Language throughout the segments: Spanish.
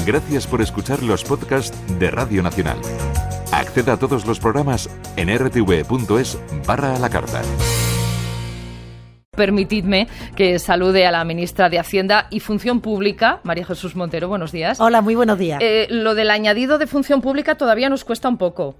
Gracias por escuchar los podcasts de Radio Nacional. Acceda a todos los programas en rtv.es/a la carta. Permitidme que salude a la ministra de Hacienda y Función Pública, María Jesús Montero. Buenos días. Hola, muy buenos días. Lo del añadido de Función Pública todavía nos cuesta un poco.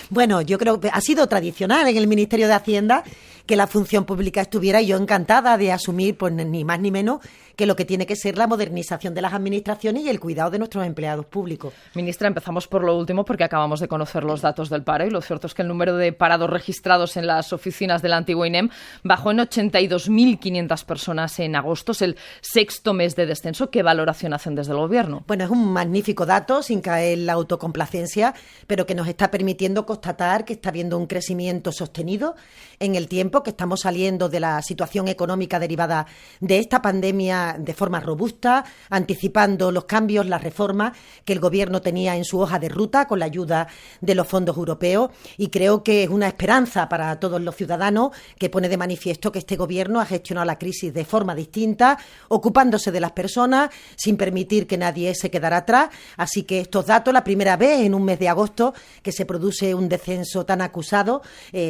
Bueno, yo creo que ha sido tradicional en el Ministerio de Hacienda que la función pública estuviera, y yo encantada de asumir, pues ni más ni menos, que lo que tiene que ser la modernización de las administraciones y el cuidado de nuestros empleados públicos. Ministra, empezamos por lo último porque acabamos de conocer los datos del paro y lo cierto es que el número de parados registrados en las oficinas del antiguo INEM bajó en 82.500 personas en agosto. Es el sexto mes de descenso. ¿Qué valoración hacen desde el Gobierno? Bueno, es un magnífico dato, sin caer en la autocomplacencia, pero que nos está permitiendo constatar que está habiendo un crecimiento sostenido en el tiempo, que estamos saliendo de la situación económica derivada de esta pandemia de forma robusta, anticipando los cambios, las reformas que el Gobierno tenía en su hoja de ruta con la ayuda de los fondos europeos, y creo que es una esperanza para todos los ciudadanos que pone de manifiesto que este Gobierno ha gestionado la crisis de forma distinta, ocupándose de las personas, sin permitir que nadie se quedara atrás. Así que estos datos, la primera vez en un mes de agosto que se produce un descenso tan acusado,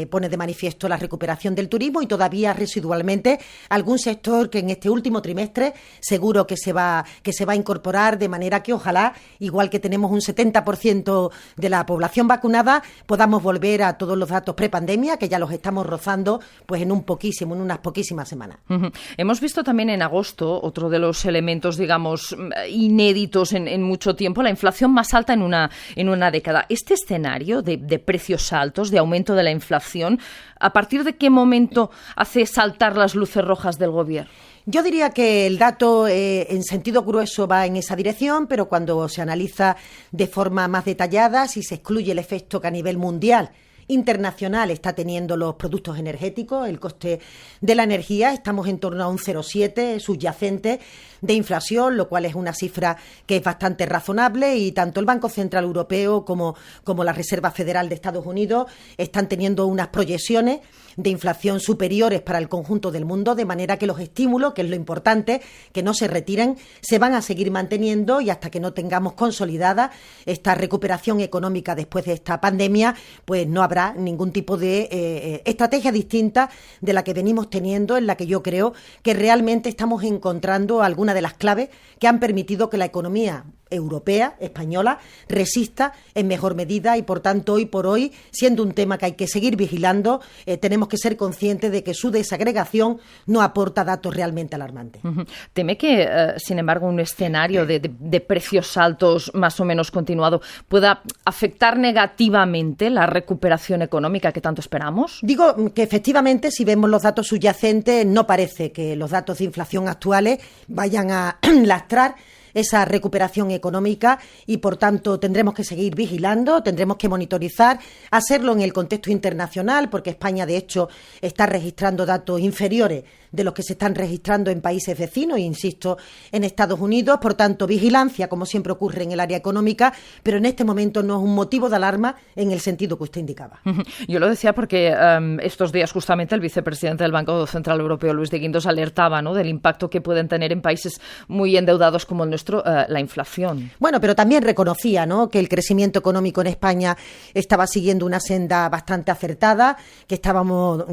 pone de manifiesto la recuperación del turismo, y todavía residualmente algún sector que en este último trimestre seguro que se va a incorporar, de manera que ojalá, igual que tenemos un 70% de la población vacunada, podamos volver a todos los datos prepandemia, que ya los estamos rozando pues en unas poquísimas semanas. Uh-huh. Hemos visto también en agosto otro de los elementos, digamos, inéditos en mucho tiempo, la inflación más alta en una década. Este escenario de precios altos, de aumento de la inflación, ¿a partir de qué momento hace saltar las luces rojas del Gobierno? Yo diría que el dato en sentido grueso va en esa dirección, pero cuando se analiza de forma más detallada, si se excluye el efecto que a nivel mundial internacional está teniendo los productos energéticos, el coste de la energía, estamos en torno a un 0,7 subyacente de inflación, lo cual es una cifra que es bastante razonable, y tanto el Banco Central Europeo como la Reserva Federal de Estados Unidos están teniendo unas proyecciones de inflación superiores para el conjunto del mundo, de manera que los estímulos, que es lo importante, que no se retiren, se van a seguir manteniendo, y hasta que no tengamos consolidada esta recuperación económica después de esta pandemia, pues no habrá ningún tipo de estrategia distinta de la que venimos teniendo, en la que yo creo que realmente estamos encontrando algunas de las claves que han permitido que la economía europea, española, resista en mejor medida, y por tanto hoy por hoy, siendo un tema que hay que seguir vigilando, tenemos que ser conscientes de que su desagregación no aporta datos realmente alarmantes. Uh-huh. ¿Teme que, sin embargo, un escenario de precios altos más o menos continuado pueda afectar negativamente la recuperación económica que tanto esperamos? Digo que efectivamente, si vemos los datos subyacentes, no parece que los datos de inflación actuales vayan a lastrar esa recuperación económica, y por tanto tendremos que seguir vigilando, tendremos que monitorizar, hacerlo en el contexto internacional, porque España de hecho está registrando datos inferiores de los que se están registrando en países vecinos, insisto, en Estados Unidos. Por tanto, vigilancia, como siempre ocurre en el área económica, pero en este momento no es un motivo de alarma en el sentido que usted indicaba. Yo lo decía porque estos días justamente el vicepresidente del Banco Central Europeo, Luis de Guindos, alertaba, ¿no?, del impacto que pueden tener en países muy endeudados como el nuestro la inflación. Bueno, pero también reconocía, ¿no?, que el crecimiento económico en España estaba siguiendo una senda bastante acertada, que estábamos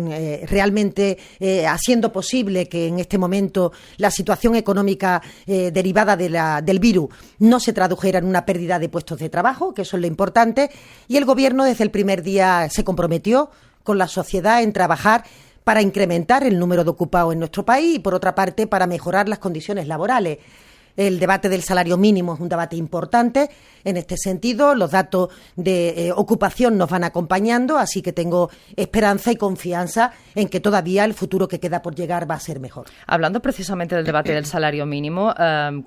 realmente haciendo posible que en este momento la situación económica derivada del virus no se tradujera en una pérdida de puestos de trabajo, que eso es lo importante, y el Gobierno desde el primer día se comprometió con la sociedad en trabajar para incrementar el número de ocupados en nuestro país y, por otra parte, para mejorar las condiciones laborales. El debate del salario mínimo es un debate importante. En este sentido, los datos de ocupación nos van acompañando, así que tengo esperanza y confianza en que todavía el futuro que queda por llegar va a ser mejor. Hablando precisamente del debate del salario mínimo,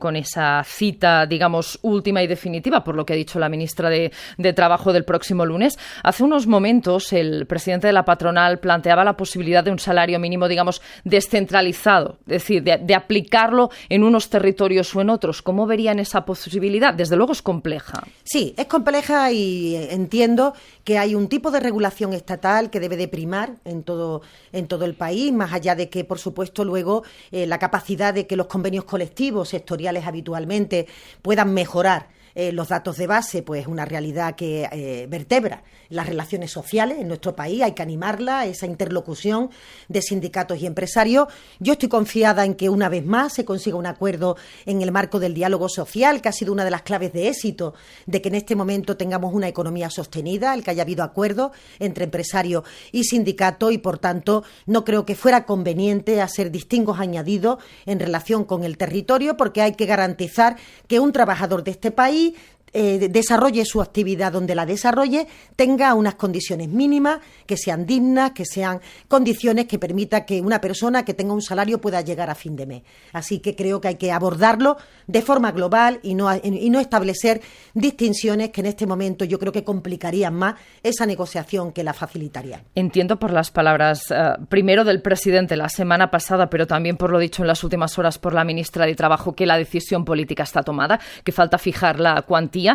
con esa cita, digamos, última y definitiva, por lo que ha dicho la ministra de Trabajo del próximo lunes, hace unos momentos el presidente de la patronal planteaba la posibilidad de un salario mínimo, digamos, descentralizado, es decir, de aplicarlo en unos territorios o en otros, ¿cómo verían esa posibilidad? Desde luego es compleja. Sí, es compleja y entiendo que hay un tipo de regulación estatal que debe de primar en todo el país, más allá de que, por supuesto, luego la capacidad de que los convenios colectivos sectoriales habitualmente puedan mejorar los datos de base, pues una realidad que vertebra las relaciones sociales en nuestro país. Hay que animarla, esa interlocución de sindicatos y empresarios. Yo estoy confiada en que una vez más se consiga un acuerdo en el marco del diálogo social, que ha sido una de las claves de éxito de que en este momento tengamos una economía sostenida, el que haya habido acuerdo entre empresarios y sindicatos, y por tanto no creo que fuera conveniente hacer distingos añadidos en relación con el territorio, porque hay que garantizar que un trabajador de este país desarrolle su actividad donde la desarrolle, tenga unas condiciones mínimas, que sean dignas, que sean condiciones que permita que una persona que tenga un salario pueda llegar a fin de mes. Así que creo que hay que abordarlo de forma global y no establecer distinciones que en este momento yo creo que complicarían más esa negociación que la facilitarían. Entiendo por las palabras, primero del presidente la semana pasada, pero también por lo dicho en las últimas horas por la ministra de Trabajo, que la decisión política está tomada, que falta fijar la cuantía.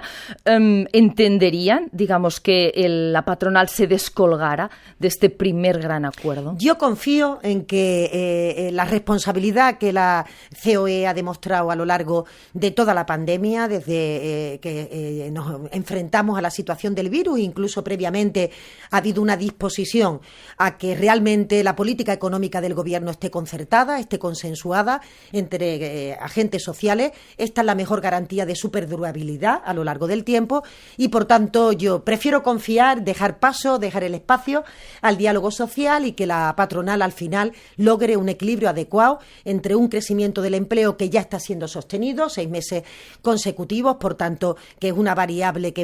¿Entenderían, digamos, que la patronal se descolgara de este primer gran acuerdo? Yo confío en que la responsabilidad que la COE ha demostrado a lo largo de toda la pandemia, desde que nos enfrentamos a la situación del virus, incluso previamente ha habido una disposición a que realmente la política económica del Gobierno esté concertada, esté consensuada entre agentes sociales. Esta es la mejor garantía de su perdurabilidad a lo largo del tiempo y, por tanto, yo prefiero confiar, dejar paso, dejar el espacio al diálogo social y que la patronal al final logre un equilibrio adecuado entre un crecimiento del empleo que ya está siendo sostenido 6 meses consecutivos, por tanto, que es una variable que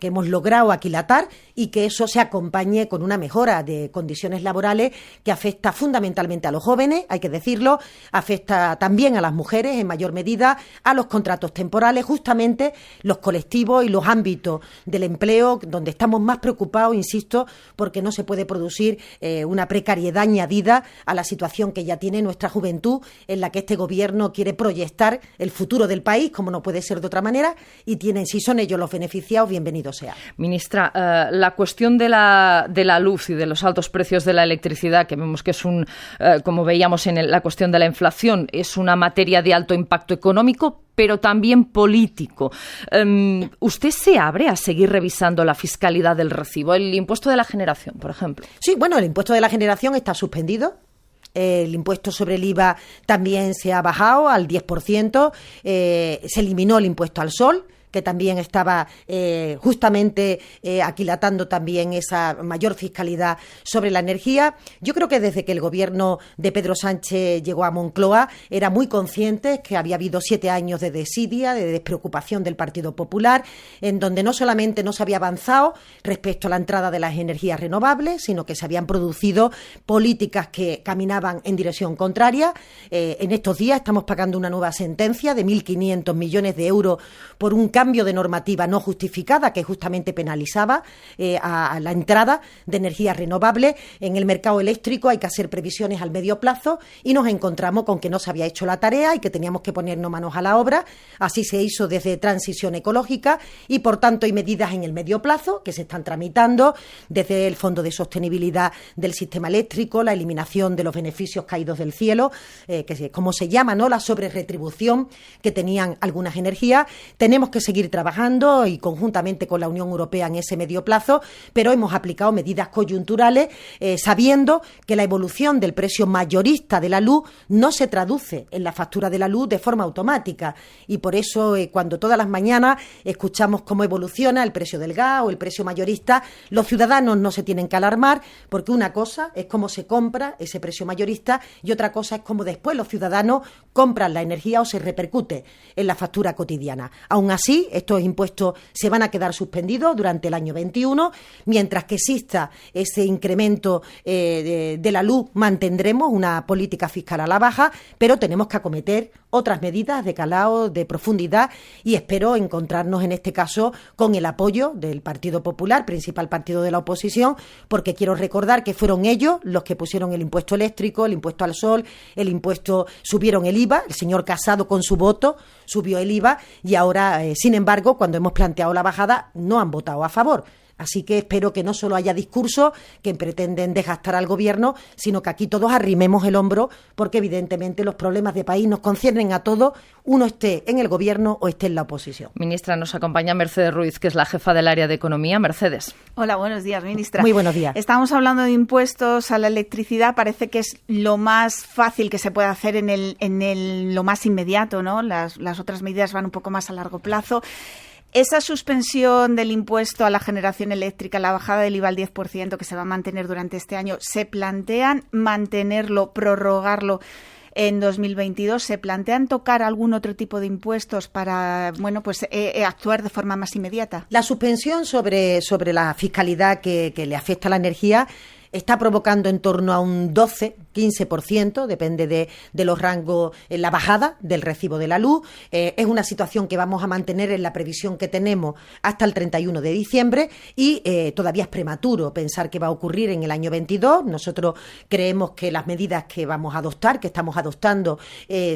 hemos logrado aquilatar, y que eso se acompañe con una mejora de condiciones laborales que afecta fundamentalmente a los jóvenes, hay que decirlo, afecta también a las mujeres en mayor medida, a los contratos temporales, justamente los colectivos y los ámbitos del empleo donde estamos más preocupados, insisto, porque no se puede producir una precariedad añadida a la situación que ya tiene nuestra juventud, en la que este Gobierno quiere proyectar el futuro del país, como no puede ser de otra manera, y si son ellos los beneficiados, bienvenido sea. Ministra, la cuestión de la luz y de los altos precios de la electricidad, que vemos que es como veíamos en la cuestión de la inflación, es una materia de alto impacto económico, pero también político. ¿Usted se abre a seguir revisando la fiscalidad del recibo, el impuesto de la generación, por ejemplo? Sí, bueno, el impuesto de la generación está suspendido. El impuesto sobre el IVA también se ha bajado al 10%. Se eliminó el impuesto al sol, que también estaba justamente aquilatando también esa mayor fiscalidad sobre la energía. Yo creo que desde que el Gobierno de Pedro Sánchez llegó a Moncloa era muy consciente que había habido 7 años de desidia, de despreocupación del Partido Popular, en donde no solamente no se había avanzado respecto a la entrada de las energías renovables, sino que se habían producido políticas que caminaban en dirección contraria. En estos días estamos pagando una nueva sentencia de 1.500 millones de euros por un cambio de normativa no justificada que justamente penalizaba a la entrada de energías renovables. En el mercado eléctrico hay que hacer previsiones al medio plazo y nos encontramos con que no se había hecho la tarea y que teníamos que ponernos manos a la obra. Así se hizo desde Transición Ecológica y, por tanto, hay medidas en el medio plazo que se están tramitando desde el Fondo de Sostenibilidad del Sistema Eléctrico, la eliminación de los beneficios caídos del cielo, que es como se llama, ¿no?, la sobreretribución que tenían algunas energías. Tenemos que seguir trabajando y conjuntamente con la Unión Europea en ese medio plazo, pero hemos aplicado medidas coyunturales sabiendo que la evolución del precio mayorista de la luz no se traduce en la factura de la luz de forma automática, y por eso cuando todas las mañanas escuchamos cómo evoluciona el precio del gas o el precio mayorista, los ciudadanos no se tienen que alarmar, porque una cosa es cómo se compra ese precio mayorista y otra cosa es cómo después los ciudadanos compran la energía o se repercute en la factura cotidiana. Aún así, estos impuestos se van a quedar suspendidos durante el año 21. Mientras que exista ese incremento de la luz, mantendremos una política fiscal a la baja, pero tenemos que acometer otras medidas de calado, de profundidad, y espero encontrarnos en este caso con el apoyo del Partido Popular, principal partido de la oposición, porque quiero recordar que fueron ellos los que pusieron el impuesto eléctrico, el impuesto al sol, subieron el IVA, el señor Casado con su voto subió el IVA y ahora, sin embargo, cuando hemos planteado la bajada, no han votado a favor. Así que espero que no solo haya discursos que pretenden desgastar al gobierno, sino que aquí todos arrimemos el hombro, porque evidentemente los problemas de país nos conciernen a todos, uno esté en el gobierno o esté en la oposición. Ministra, nos acompaña Mercedes Ruiz, que es la jefa del área de Economía. Mercedes. Hola, buenos días, ministra. Muy buenos días. Estamos hablando de impuestos a la electricidad. Parece que es lo más fácil que se puede hacer en lo más inmediato, ¿no? Las otras medidas van un poco más a largo plazo. Esa suspensión del impuesto a la generación eléctrica, la bajada del IVA al 10% que se va a mantener durante este año, ¿se plantean mantenerlo, prorrogarlo en 2022? ¿Se plantean tocar algún otro tipo de impuestos para actuar de forma más inmediata? La suspensión sobre la fiscalidad que le afecta a la energía está provocando en torno a un 12-15%, depende de los rangos, en la bajada del recibo de la luz. Es una situación que vamos a mantener en la previsión que tenemos hasta el 31 de diciembre y todavía es prematuro pensar qué va a ocurrir en el año 22. Nosotros creemos que las medidas que vamos a adoptar, que estamos adoptando,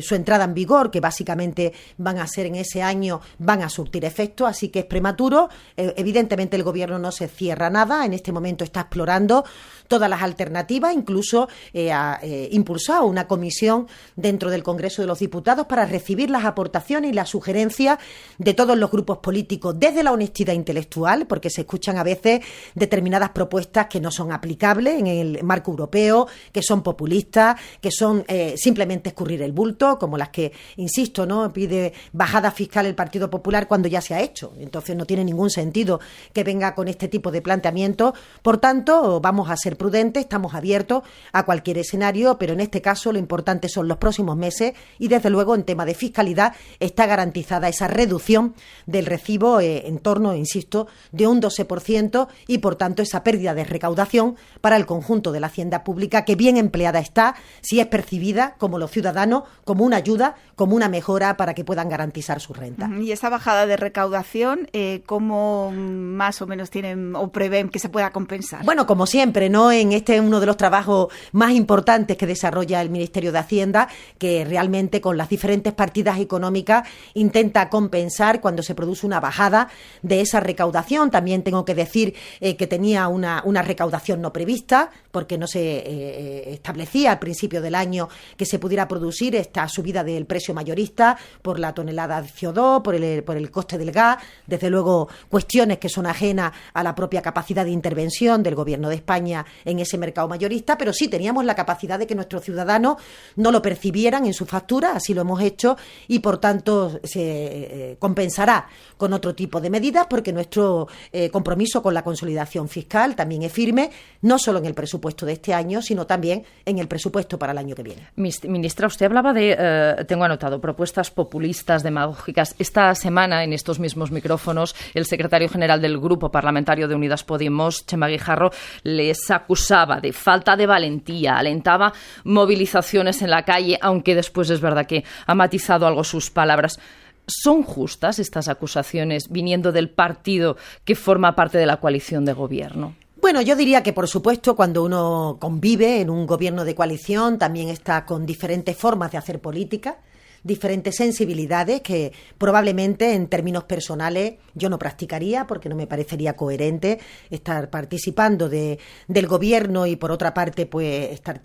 su entrada en vigor, que básicamente van a ser en ese año, van a surtir efecto, así que es prematuro. Evidentemente el gobierno no se cierra nada, en este momento está explorando todas las alternativas, incluso ha impulsado una comisión dentro del Congreso de los Diputados para recibir las aportaciones y las sugerencias de todos los grupos políticos, desde la honestidad intelectual, porque se escuchan a veces determinadas propuestas que no son aplicables en el marco europeo, que son populistas, que son simplemente escurrir el bulto, como las que, insisto, ¿no?, pide bajada fiscal el Partido Popular cuando ya se ha hecho. Entonces no tiene ningún sentido que venga con este tipo de planteamientos. Por tanto, vamos a ser prudentes, estamos abiertos a cualquier escenario, pero en este caso lo importante son los próximos meses y desde luego en tema de fiscalidad está garantizada esa reducción del recibo en torno, insisto, de un 12% y por tanto esa pérdida de recaudación para el conjunto de la hacienda pública, que bien empleada está si es percibida como los ciudadanos, como una ayuda, como una mejora para que puedan garantizar su renta. Y esa bajada de recaudación, ¿cómo más o menos tienen o prevén que se pueda compensar? Bueno, como siempre, ¿no? Este es uno de los trabajos más importantes que desarrolla el Ministerio de Hacienda, que realmente con las diferentes partidas económicas intenta compensar cuando se produce una bajada de esa recaudación. También tengo que decir que tenía una recaudación no prevista, porque no se establecía al principio del año que se pudiera producir esta subida del precio mayorista por la tonelada de CO2, por el coste del gas, desde luego cuestiones que son ajenas a la propia capacidad de intervención del Gobierno de España en ese mercado mayorista, pero sí teníamos la capacidad de que nuestros ciudadanos no lo percibieran en su factura, así lo hemos hecho y por tanto se compensará con otro tipo de medidas, porque nuestro compromiso con la consolidación fiscal también es firme, no solo en el presupuesto de este año, sino también en el presupuesto para el año que viene. Ministra, usted hablaba de, tengo anotado, propuestas populistas, demagógicas. Esta semana, en estos mismos micrófonos, el secretario general del Grupo Parlamentario de Unidas Podemos, Txema Guijarro, les acusaba de falta de valentía, alentaba movilizaciones en la calle, aunque después es verdad que ha matizado algo sus palabras. ¿Son justas estas acusaciones viniendo del partido que forma parte de la coalición de gobierno? Bueno, yo diría que, por supuesto, cuando uno convive en un gobierno de coalición, también está con diferentes formas de hacer política, diferentes sensibilidades que probablemente en términos personales yo no practicaría, porque no me parecería coherente estar participando del gobierno y por otra parte pues estar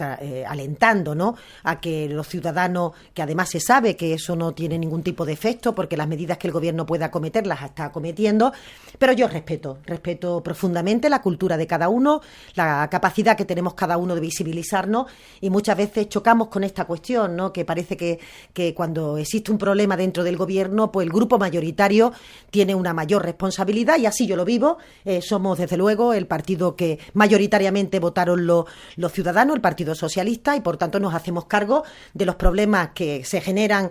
alentando, ¿no?, a que los ciudadanos, que además se sabe que eso no tiene ningún tipo de efecto porque las medidas que el gobierno pueda acometer las está acometiendo, pero yo respeto profundamente la cultura de cada uno, la capacidad que tenemos cada uno de visibilizarnos y muchas veces chocamos con esta cuestión, ¿no?, que parece que cuando existe un problema dentro del gobierno, pues el grupo mayoritario tiene una mayor responsabilidad y así yo lo vivo. Somos, desde luego, el partido que mayoritariamente votaron los ciudadanos, el Partido Socialista, y por tanto nos hacemos cargo de los problemas que se generan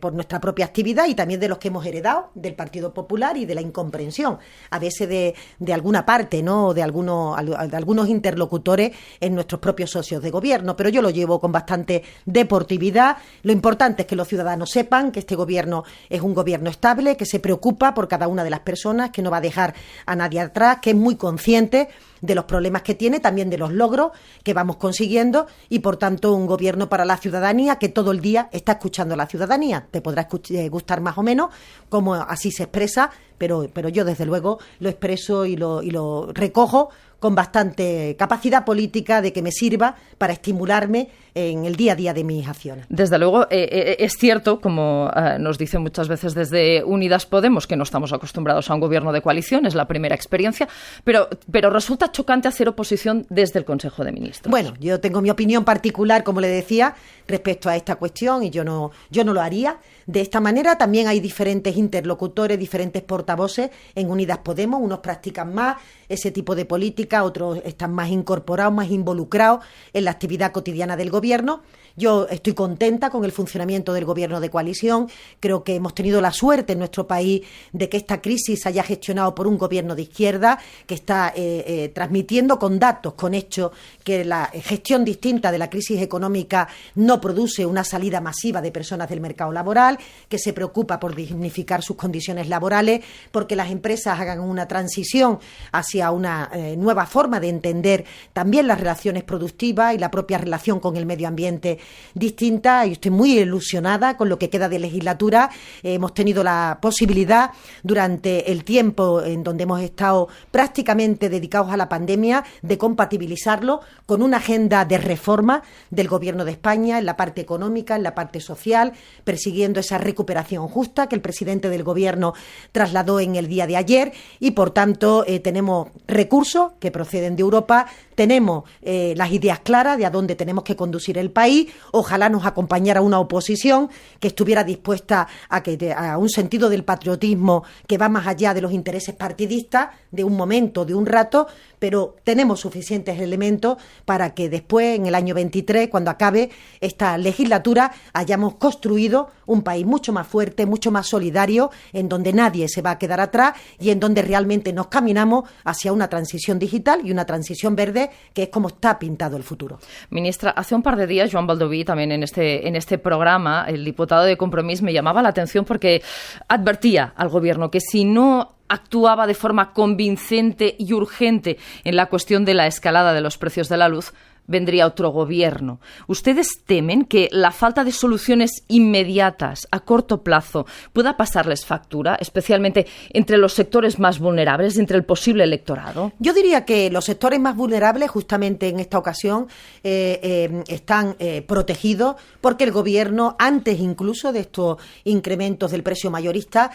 por nuestra propia actividad y también de los que hemos heredado del Partido Popular y de la incomprensión, a veces de alguna parte, ¿no?, de algunos interlocutores en nuestros propios socios de gobierno. Pero yo lo llevo con bastante deportividad. Lo importante importante es que los ciudadanos sepan que este gobierno es un gobierno estable, que se preocupa por cada una de las personas, que no va a dejar a nadie atrás, que es muy consciente de los problemas que tiene, también de los logros que vamos consiguiendo y, por tanto, un gobierno para la ciudadanía que todo el día está escuchando a la ciudadanía. Te podrá gustar más o menos cómo así se expresa, pero yo, desde luego, lo expreso y lo recojo con bastante capacidad política de que me sirva para estimularme en el día a día de mis acciones. Desde luego, es cierto, como nos dicen muchas veces desde Unidas Podemos, que no estamos acostumbrados a un gobierno de coalición, es la primera experiencia, pero resulta chocante hacer oposición desde el Consejo de Ministros. Bueno, yo tengo mi opinión particular, como le decía, respecto a esta cuestión y yo no lo haría de esta manera. También hay diferentes interlocutores, diferentes portavoces en Unidas Podemos, unos practican más ese tipo de política, otros están más incorporados, más involucrados en la actividad cotidiana del gobierno. Yo estoy contenta con el funcionamiento del gobierno de coalición. Creo que hemos tenido la suerte en nuestro país de que esta crisis se haya gestionado por un gobierno de izquierda que está transmitiendo con datos, con hechos, que la gestión distinta de la crisis económica no produce una salida masiva de personas del mercado laboral, que se preocupa por dignificar sus condiciones laborales, porque las empresas hagan una transición hacia una nueva forma de entender también las relaciones productivas y la propia relación con el medio ambiente distinta. Y estoy muy ilusionada con lo que queda de legislatura. Hemos tenido la posibilidad durante el tiempo en donde hemos estado prácticamente dedicados a la pandemia de compatibilizarlo con una agenda de reforma del Gobierno de España en la parte económica, en la parte social, persiguiendo esa recuperación justa que el presidente del Gobierno trasladó en el día de ayer y, por tanto, tenemos recursos que proceden de Europa, tenemos las ideas claras de a dónde tenemos que conducir el país. Ojalá nos acompañara una oposición que estuviera dispuesta a un sentido del patriotismo que va más allá de los intereses partidistas de un momento, de un rato, pero tenemos suficientes elementos para que después, en el año 23, cuando acabe esta legislatura, hayamos construido un país mucho más fuerte, mucho más solidario, en donde nadie se va a quedar atrás y en donde realmente nos caminamos hacia una transición digital y una transición verde, que es como está pintado el futuro. Ministra, hace un par de días, Joan Baldoví, también en este programa, el diputado de Compromís, me llamaba la atención porque advertía al Gobierno que si no actuaba de forma convincente y urgente en la cuestión de la escalada de los precios de la luz, vendría otro gobierno. ¿Ustedes temen que la falta de soluciones inmediatas a corto plazo pueda pasarles factura, especialmente entre los sectores más vulnerables, entre el posible electorado? Yo diría que los sectores más vulnerables, justamente en esta ocasión, están protegidos porque el Gobierno, antes incluso de estos incrementos del precio mayorista,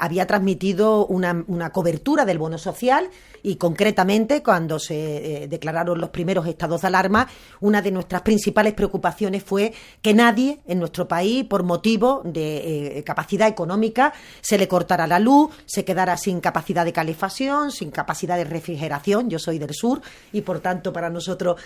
había transmitido una cobertura del bono social y, concretamente, cuando se declararon los primeros estados de alarma, una de nuestras principales preocupaciones fue que nadie en nuestro país, por motivo de capacidad económica, se le cortara la luz, se quedara sin capacidad de calefacción, sin capacidad de refrigeración. Yo soy del sur y, por tanto, para nosotros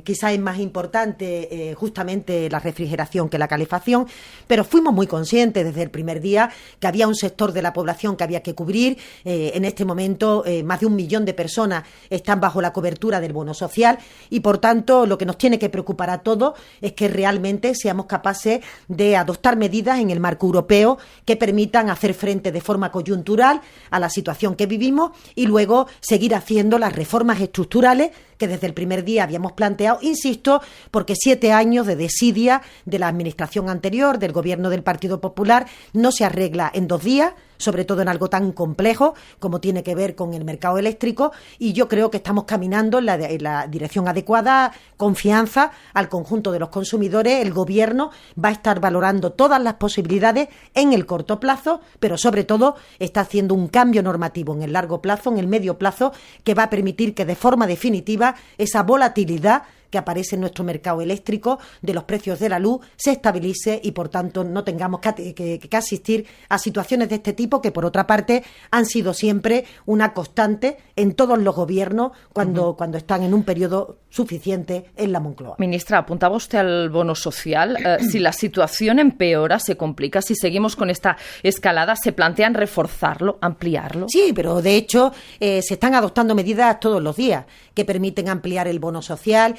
quizás es más importante justamente la refrigeración que la calefacción, pero fuimos muy conscientes desde el primer día que había un sector de la población que había que cubrir. En este momento más de 1 millón de personas están bajo la cobertura del bono social y, por tanto, lo que nos tiene que preocupar a todos es que realmente seamos capaces de adoptar medidas en el marco europeo que permitan hacer frente de forma coyuntural a la situación que vivimos y luego seguir haciendo las reformas estructurales que desde el primer día habíamos planteado, insisto, porque 7 años de desidia de la administración anterior, del gobierno del Partido Popular, no se arregla en 2 días, sobre todo en algo tan complejo como tiene que ver con el mercado eléctrico, y yo creo que estamos caminando en la dirección adecuada, confianza al conjunto de los consumidores. El Gobierno va a estar valorando todas las posibilidades en el corto plazo, pero sobre todo está haciendo un cambio normativo en el largo plazo, en el medio plazo, que va a permitir que de forma definitiva esa volatilidad que aparece en nuestro mercado eléctrico de los precios de la luz se estabilice y, por tanto, no tengamos que asistir a situaciones de este tipo que, por otra parte, han sido siempre una constante en todos los gobiernos cuando están en un periodo suficiente en la Moncloa. Ministra, apuntaba usted al bono social. Si la situación empeora, se complica, si seguimos con esta escalada, ¿se plantean reforzarlo, ampliarlo? Sí, pero de hecho se están adoptando medidas todos los días que permiten ampliar el bono social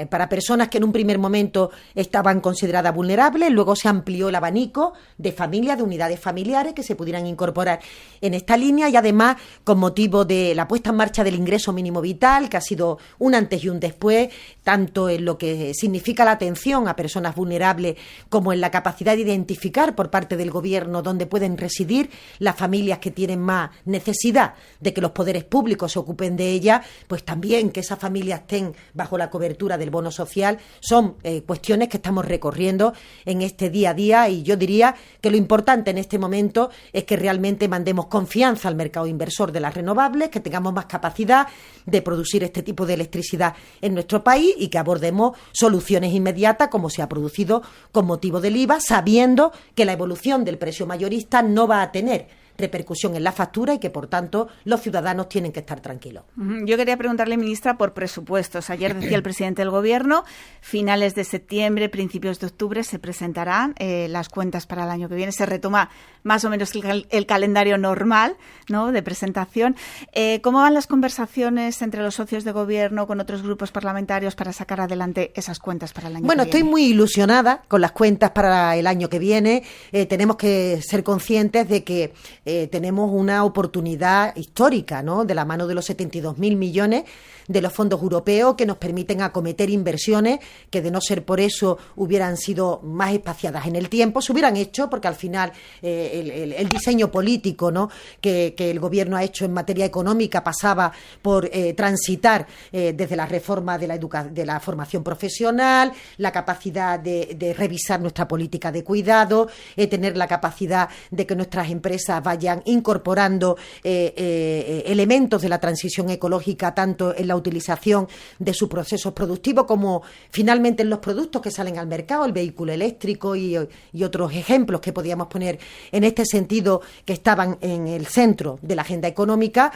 para personas que en un primer momento estaban consideradas vulnerables, luego se amplió el abanico de familias, de unidades familiares que se pudieran incorporar en esta línea y además con motivo de la puesta en marcha del ingreso mínimo vital, que ha sido un antes y un después, tanto en lo que significa la atención a personas vulnerables como en la capacidad de identificar por parte del Gobierno dónde pueden residir las familias que tienen más necesidad de que los poderes públicos se ocupen de ellas, pues también que esas familias estén bajo la cobertura del bono social, son cuestiones que estamos recorriendo en este día a día y yo diría que lo importante en este momento es que realmente mandemos confianza al mercado inversor de las renovables, que tengamos más capacidad de producir este tipo de electricidad en nuestro país y que abordemos soluciones inmediatas como se ha producido con motivo del IVA, sabiendo que la evolución del precio mayorista no va a tener repercusión en la factura y que, por tanto, los ciudadanos tienen que estar tranquilos. Yo quería preguntarle, ministra, por presupuestos. Ayer decía el presidente del Gobierno, finales de septiembre, principios de octubre, se presentarán las cuentas para el año que viene. Se retoma más o menos el calendario normal, ¿no?, de presentación. ¿Cómo van las conversaciones entre los socios de Gobierno con otros grupos parlamentarios para sacar adelante esas cuentas para el año que viene? Bueno, estoy muy ilusionada con las cuentas para el año que viene. Tenemos que ser conscientes de que tenemos una oportunidad histórica, ¿no?, de la mano de los 72.000 millones de los fondos europeos que nos permiten acometer inversiones que, de no ser por eso, hubieran sido más espaciadas en el tiempo, se hubieran hecho, porque al final el diseño político, ¿no?, que el Gobierno ha hecho en materia económica pasaba por transitar desde la reforma de la formación profesional, la capacidad de revisar nuestra política de cuidado, tener la capacidad de que nuestras empresas vayan incorporando elementos de la transición ecológica tanto en la utilización de sus procesos productivos como finalmente en los productos que salen al mercado, el vehículo eléctrico y otros ejemplos que podíamos poner en este sentido que estaban en el centro de la agenda económica.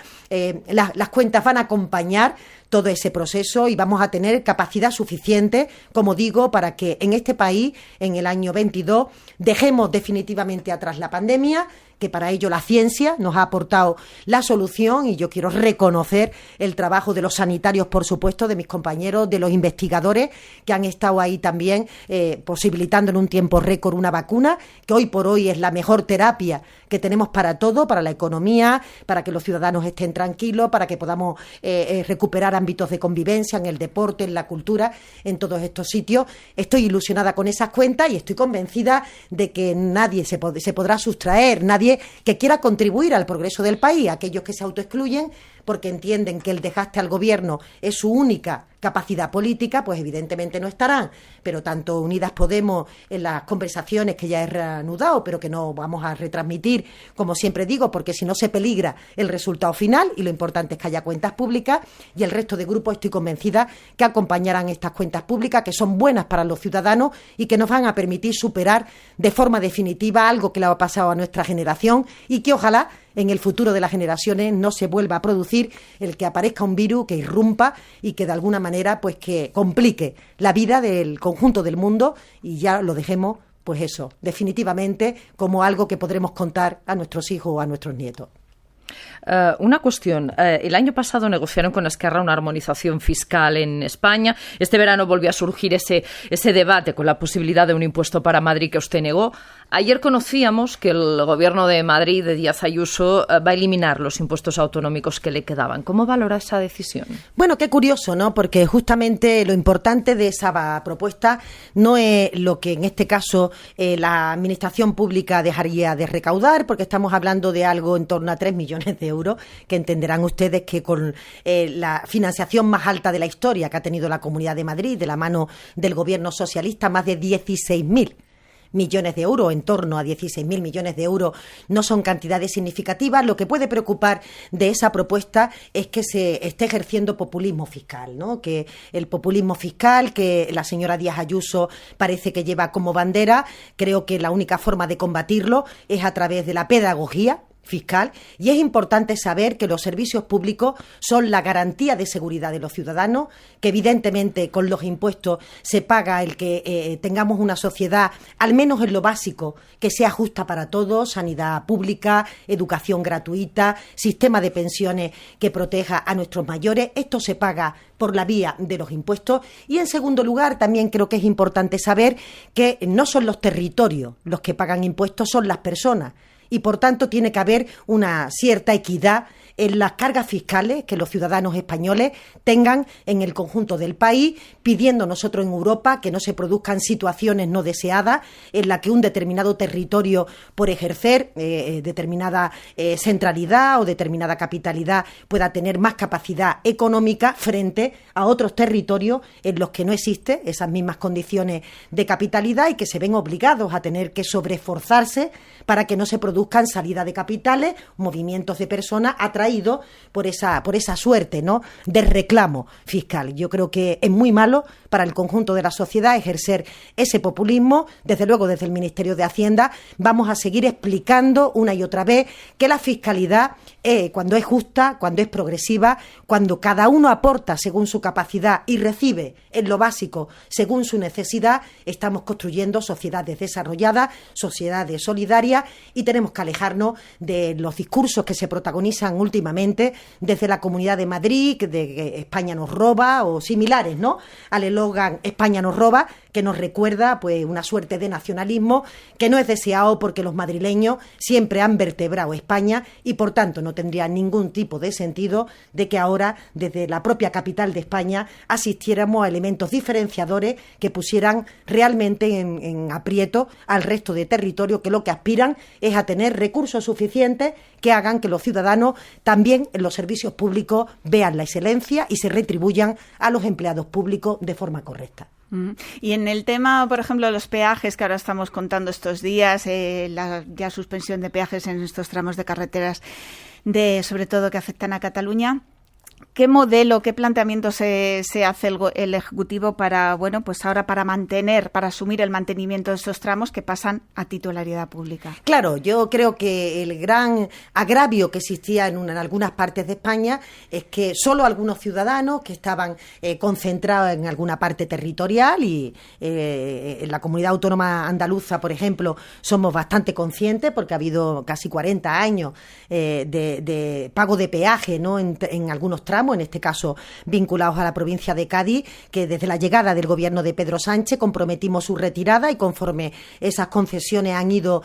Las cuentas van a acompañar todo ese proceso y vamos a tener capacidad suficiente, como digo, para que en este país, en el año 22, dejemos definitivamente atrás la pandemia, que para ello la ciencia nos ha aportado la solución y yo quiero reconocer el trabajo de los sanitarios, por supuesto, de mis compañeros, de los investigadores que han estado ahí también posibilitando en un tiempo récord una vacuna que hoy por hoy es la mejor terapia que tenemos para todo, para la economía, para que los ciudadanos estén tranquilos, para que podamos recuperar ámbitos de convivencia en el deporte, en la cultura, en todos estos sitios. Estoy ilusionada con esas cuentas y estoy convencida de que nadie se podrá sustraer, nadie que quiera contribuir al progreso del país, aquellos que se autoexcluyen porque entienden que el desgaste al Gobierno es su única capacidad política, pues evidentemente no estarán. Pero tanto Unidas Podemos en las conversaciones que ya he reanudado, pero que no vamos a retransmitir, como siempre digo, porque si no se peligra el resultado final y lo importante es que haya cuentas públicas, y el resto de grupos estoy convencida que acompañarán estas cuentas públicas que son buenas para los ciudadanos y que nos van a permitir superar de forma definitiva algo que le ha pasado a nuestra generación y que ojalá en el futuro de las generaciones no se vuelva a producir el que aparezca un virus que irrumpa y que de alguna manera pues que complique la vida del conjunto del mundo y ya lo dejemos pues eso, definitivamente como algo que podremos contar a nuestros hijos o a nuestros nietos. Una cuestión. El año pasado negociaron con Esquerra una armonización fiscal en España. Este verano volvió a surgir ese debate con la posibilidad de un impuesto para Madrid que usted negó. Ayer conocíamos que el Gobierno de Madrid, de Díaz Ayuso, va a eliminar los impuestos autonómicos que le quedaban. ¿Cómo valora esa decisión? Bueno, qué curioso, ¿no? Porque justamente lo importante de esa propuesta no es lo que en este caso la Administración Pública dejaría de recaudar, porque estamos hablando de algo en torno a 3 millones de euros, que entenderán ustedes que con la financiación más alta de la historia que ha tenido la Comunidad de Madrid, de la mano del Gobierno socialista, más de 16.000 millones de euros, en torno a 16.000 millones de euros, no son cantidades significativas. Lo que puede preocupar de esa propuesta es que se esté ejerciendo populismo fiscal, ¿no? Que el populismo fiscal que la señora Díaz Ayuso parece que lleva como bandera, creo que la única forma de combatirlo es a través de la pedagogía fiscal, y es importante saber que los servicios públicos son la garantía de seguridad de los ciudadanos, que evidentemente con los impuestos se paga el que tengamos una sociedad, al menos en lo básico, que sea justa para todos, sanidad pública, educación gratuita, sistema de pensiones que proteja a nuestros mayores. Esto se paga por la vía de los impuestos. Y en segundo lugar, también creo que es importante saber que no son los territorios los que pagan impuestos, son las personas. Y por tanto tiene que haber una cierta equidad en las cargas fiscales que los ciudadanos españoles tengan en el conjunto del país, pidiendo nosotros en Europa que no se produzcan situaciones no deseadas en las que un determinado territorio, por ejercer determinada centralidad o determinada capitalidad, pueda tener más capacidad económica frente a otros territorios en los que no existe esas mismas condiciones de capitalidad y que se ven obligados a tener que sobreesforzarse para que no se produzcan salida de capitales, movimientos de personas atraídos por esa suerte, ¿no?, de reclamo fiscal. Yo creo que es muy malo para el conjunto de la sociedad ejercer ese populismo. Desde luego, desde el Ministerio de Hacienda vamos a seguir explicando una y otra vez que la fiscalidad, cuando es justa, cuando es progresiva, cuando cada uno aporta según su capacidad y recibe en lo básico según su necesidad, estamos construyendo sociedades desarrolladas, sociedades solidarias, y tenemos que alejarnos de los discursos que se protagonizan últimamente desde la Comunidad de Madrid, de que España nos roba o similares, ¿no?, al eslogan España nos roba, que nos recuerda pues una suerte de nacionalismo que no es deseado porque los madrileños siempre han vertebrado España y por tanto no tendría ningún tipo de sentido de que ahora desde la propia capital de España asistiéramos a elementos diferenciadores que pusieran realmente en aprieto al resto de territorio, que lo que aspiran es a tener recursos suficientes que hagan que los ciudadanos también en los servicios públicos vean la excelencia y se retribuyan a los empleados públicos de forma correcta. Y en el tema, por ejemplo, de los peajes que ahora estamos contando estos días, la ya suspensión de peajes en estos tramos de carreteras, sobre todo que afectan a Cataluña, ¿qué modelo, qué planteamiento se hace el Ejecutivo para, bueno, pues ahora para asumir el mantenimiento de esos tramos que pasan a titularidad pública? Claro, yo creo que el gran agravio que existía en algunas partes de España es que solo algunos ciudadanos que estaban concentrados en alguna parte territorial, y en la comunidad autónoma andaluza, por ejemplo, somos bastante conscientes porque ha habido casi 40 años de pago de peaje, ¿no?, en algunos tramos, en este caso vinculados a la provincia de Cádiz, que desde la llegada del gobierno de Pedro Sánchez comprometimos su retirada, y conforme esas concesiones han ido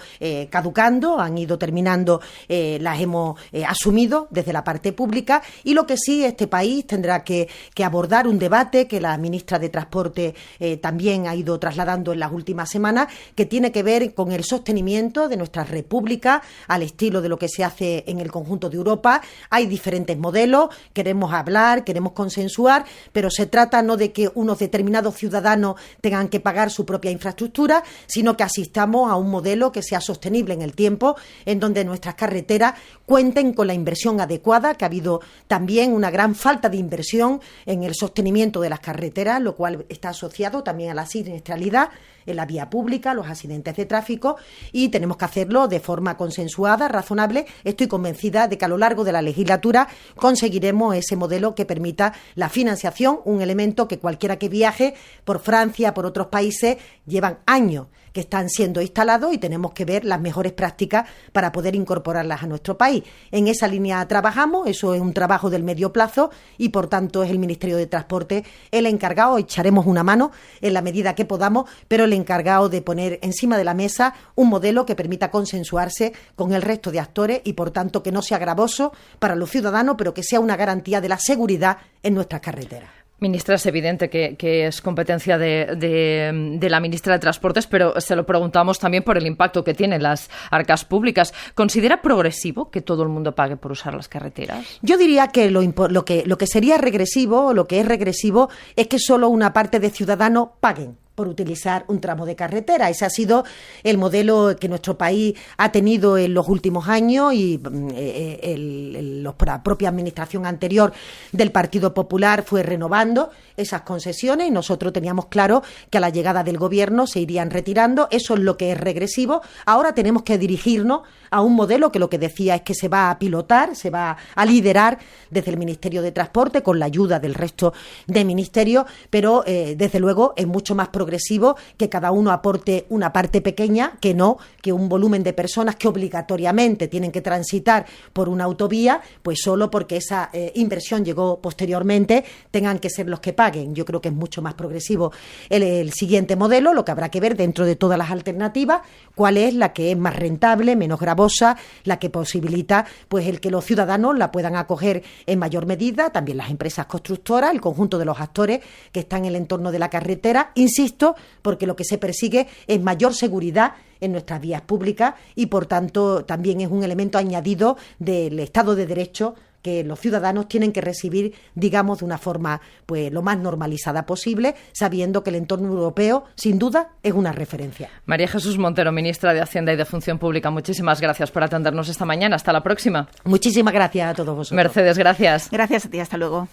caducando, han ido terminando, las hemos asumido desde la parte pública. Y lo que sí, este país tendrá que abordar un debate que la ministra de Transporte también ha ido trasladando en las últimas semanas, que tiene que ver con el sostenimiento de nuestra república al estilo de lo que se hace en el conjunto de Europa. Hay diferentes modelos, queremos hablar, queremos consensuar, pero se trata no de que unos determinados ciudadanos tengan que pagar su propia infraestructura, sino que asistamos a un modelo que sea sostenible en el tiempo, en donde nuestras carreteras cuenten con la inversión adecuada, que ha habido también una gran falta de inversión en el sostenimiento de las carreteras, lo cual está asociado también a la siniestralidad en la vía pública, los accidentes de tráfico, y tenemos que hacerlo de forma consensuada, razonable. Estoy convencida de que a lo largo de la legislatura conseguiremos ese modelo que permita la financiación, un elemento que cualquiera que viaje por Francia, por otros países, llevan años que están siendo instalados y tenemos que ver las mejores prácticas para poder incorporarlas a nuestro país. En esa línea trabajamos, eso es un trabajo del medio plazo y por tanto es el Ministerio de Transporte el encargado, echaremos una mano en la medida que podamos, pero el encargado de poner encima de la mesa un modelo que permita consensuarse con el resto de actores y por tanto que no sea gravoso para los ciudadanos, pero que sea una garantía de la seguridad en nuestras carreteras. Ministra, es evidente que es competencia de la ministra de Transportes, pero se lo preguntamos también por el impacto que tienen las arcas públicas. ¿Considera progresivo que todo el mundo pague por usar las carreteras? Yo diría que lo que sería regresivo, lo que es regresivo, es que solo una parte de ciudadanos paguen por utilizar un tramo de carretera. Ese ha sido el modelo que nuestro país ha tenido en los últimos años y la propia administración anterior del Partido Popular fue renovando esas concesiones y nosotros teníamos claro que a la llegada del gobierno se irían retirando. Eso es lo que es regresivo. Ahora tenemos que dirigirnos a un modelo que lo que decía es que se va a pilotar, se va a liderar desde el Ministerio de Transporte con la ayuda del resto de ministerios, pero desde luego es mucho más progresivo que cada uno aporte una parte pequeña, que un volumen de personas que obligatoriamente tienen que transitar por una autovía, pues solo porque esa inversión llegó posteriormente, tengan que ser los que paguen. Yo creo que es mucho más progresivo el siguiente modelo, lo que habrá que ver dentro de todas las alternativas, cuál es la que es más rentable, menos gravosa, la que posibilita pues el que los ciudadanos la puedan acoger en mayor medida, también las empresas constructoras, el conjunto de los actores que están en el entorno de la carretera, insisto, porque lo que se persigue es mayor seguridad en nuestras vías públicas y por tanto también es un elemento añadido del Estado de Derecho que los ciudadanos tienen que recibir, digamos, de una forma pues lo más normalizada posible, sabiendo que el entorno europeo, sin duda, es una referencia. María Jesús Montero, ministra de Hacienda y de Función Pública, muchísimas gracias por atendernos esta mañana. Hasta la próxima. Muchísimas gracias a todos vosotros. Mercedes, gracias. Gracias a ti, hasta luego.